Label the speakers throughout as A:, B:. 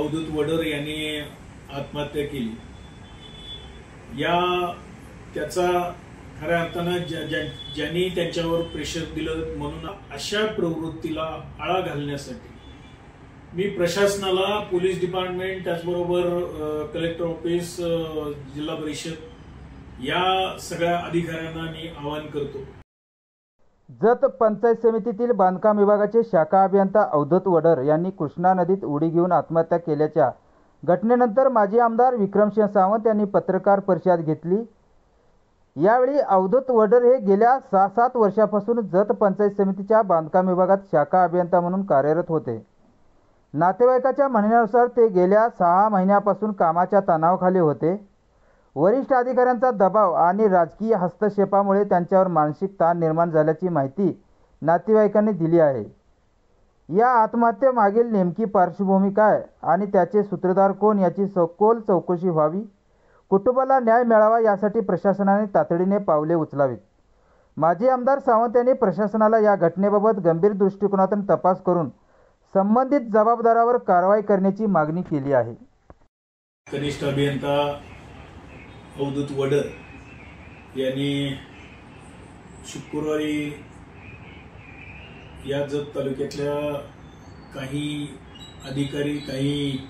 A: अवधूत वडर यांनी आत्महत्या केली, त्याचा खऱ्या अर्थानं ज्यांनी त्यांच्यावर प्रेशर दिलं म्हणून अशा प्रवृत्तीला आळा घालण्यासाठी मी प्रशासनाला, पोलीस डिपार्टमेंट, त्याचबरोबर कलेक्टर ऑफिस, जिल्हा परिषद या सगळ्या अधिकाऱ्यांना मी आवाहन करतो।
B: जत पंचायत समितीतील बांधकाम विभागाचे शाखा अभियंता अवधूत वडर यांनी कृष्णा नदीत उडी घेऊन आत्महत्या केल्याच्या घटनेनंतर माजी आमदार विक्रमसिंह सावंत यांनी पत्रकार परिषद घेतली। यावेळी अवधूत वडर हे गेल्या 6-7 वर्षापासून जत पंचायत समितीच्या बांधकाम विभागात शाखा अभियंता म्हणून कार्यरत होते। नातेवाईकाच्या म्हणण्यानुसार ते गेल्या 6 महिन्यापासून कामाच्या तणावाखाली होते। वरिष्ठ अधिकाऱ्यांचा दबाव आणि राजकीय हस्तक्षेपामुळे त्यांच्यावर मानसिक ताण निर्माण झाल्याची माहिती नातेवाईकांनी दिली आहे। या आत्महत्येमागील नेमकी पार्श्वभूमी काय आणि त्याचे सूत्रधार कोण याची सखोल चौकशी व्हावी, कुटुंबाला न्याय मिळावा यासाठी प्रशासनाने तातडीने पावले उचलावीत। माजी आमदार सावंत यांनी प्रशासनाला या घटनेबाबत गंभीर दृष्टिकोनातून तपास करून संबंधित जबाबदारावर कारवाई करण्याची मागणी केली आहे।
A: कनिष्ठ अभियंता अवधूत वडर यांनी शुक्रवारी या जत तालुक्यातल्या काही अधिकारी, काही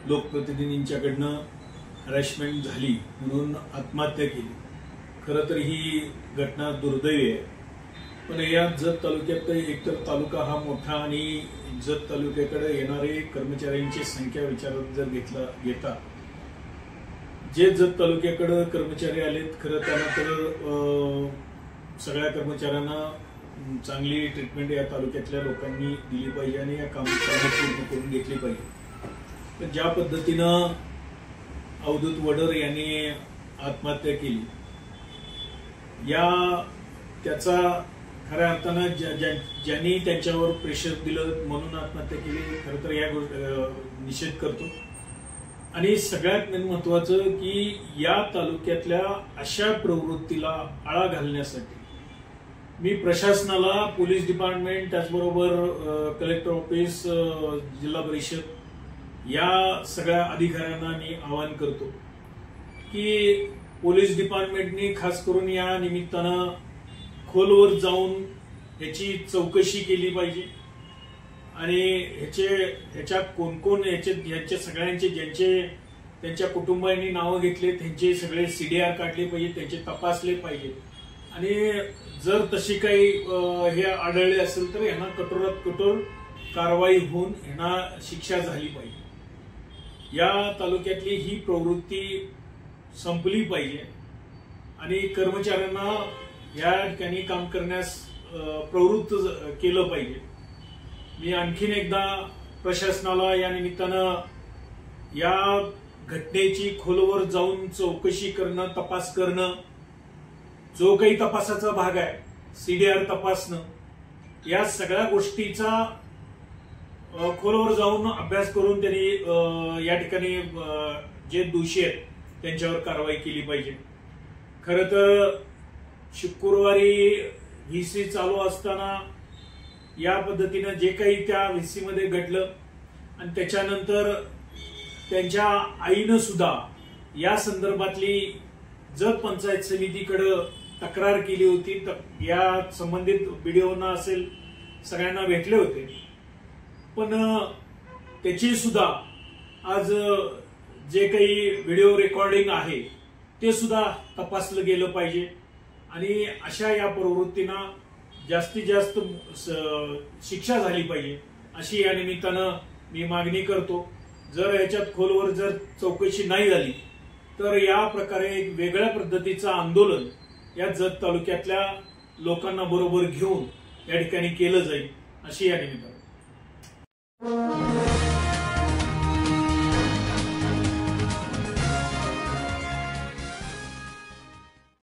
A: लोकप्रतिनिधींच्याकडनं हॅरेसमेंट झाली म्हणून आत्महत्या केली। खरं तर ही घटना दुर्दैवी आहे, पण या जत तालुक्यात एकतर तालुका हा मोठा आणि जत तालुक्याकडे येणारे कर्मचाऱ्यांची संख्या विचारात जर घेता जे जत तालुक्याकडे कर्मचारी आलेत, खरं त्यानंतर सगळ्या कर्मचाऱ्यांना चांगली ट्रीटमेंट या तालुक्यातल्या लोकांनी दिली पाहिजे आणि या कामं पूर्ण करून घेतली पाहिजे। पण ज्या पद्धतीनं अवधूत वडर यांनी आत्महत्या केली, त्याचा खऱ्या अर्थानं ज्यांनी त्यांच्यावर प्रेशर दिलं म्हणून आत्महत्या केली, खरं तर या निषेध करतो। आणि सगळ्यात महत्त्वाचं की या तालुक्यातल्या अशा प्रवृत्तीला आळा घालण्यासाठी मी प्रशासनाला, पोलीस डिपार्टमेंट, त्याचबरोबर कलेक्टर ऑफिस, जिल्हा परिषद या सगळ्या अधिकाऱ्यांना मी आवाहन करतो की पोलीस डिपार्टमेंटनी खास करून या निमित्तानं खोलवर जाऊन याची चौकशी केली पाहिजे आणि ह्याच्यात कोण यांच्या सगळ्यांचे ज्यांचे त्यांच्या कुटुंबांनी नावं घेतले त्यांचे सगळे CDR काढले पाहिजे, त्यांचे तपासले पाहिजे आणि जर तशी काही हे आढळले असेल तर यांना कठोरात कठोर कारवाई होऊन यांना शिक्षा झाली पाहिजे। या तालुक्यातली ही प्रवृत्ती संपली पाहिजे आणि कर्मचाऱ्यांना या ठिकाणी काम करण्यास प्रवृत्त केलं पाहिजे। मी आणखीन एकदा प्रशासनाला या निमित्तानं या घटनेची खोलवर जाऊन चौकशी करणं, तपास करणं, जो काही तपासाचा भाग आहे, CDR तपासणं, या सगळ्या गोष्टीचा खोलवर जाऊन अभ्यास करून त्यांनी या ठिकाणी जे दोषी आहेत त्यांच्यावर कारवाई केली पाहिजे। खरं तर शुक्रवारी VC चालू असताना या पद्धतीनं जे काही त्या VC मध्ये घडलं आणि त्याच्यानंतर त्यांच्या आईनं सुद्धा या संदर्भातली जत पंचायत समितीकडे तक्रार केली होती। या संबंधित BDOना असेल सगळ्यांना भेटले होते, पण त्याची सुद्धा आज जे काही व्हिडिओ रेकॉर्डिंग आहे ते सुद्धा तपासलं गेलं पाहिजे आणि अशा या प्रवृत्तींना जास्तीत जास्त शिक्षा झाली पाहिजे अशी या निमित्तानं मी मागणी करतो। जर याच्यात खोलवर जर चौकशी नाही झाली तर या प्रकारे एक वेगळ्या पद्धतीचं आंदोलन या जत तालुक्यातल्या लोकांना बरोबर घेऊन या ठिकाणी केलं जाईल अशी या निमित्तानं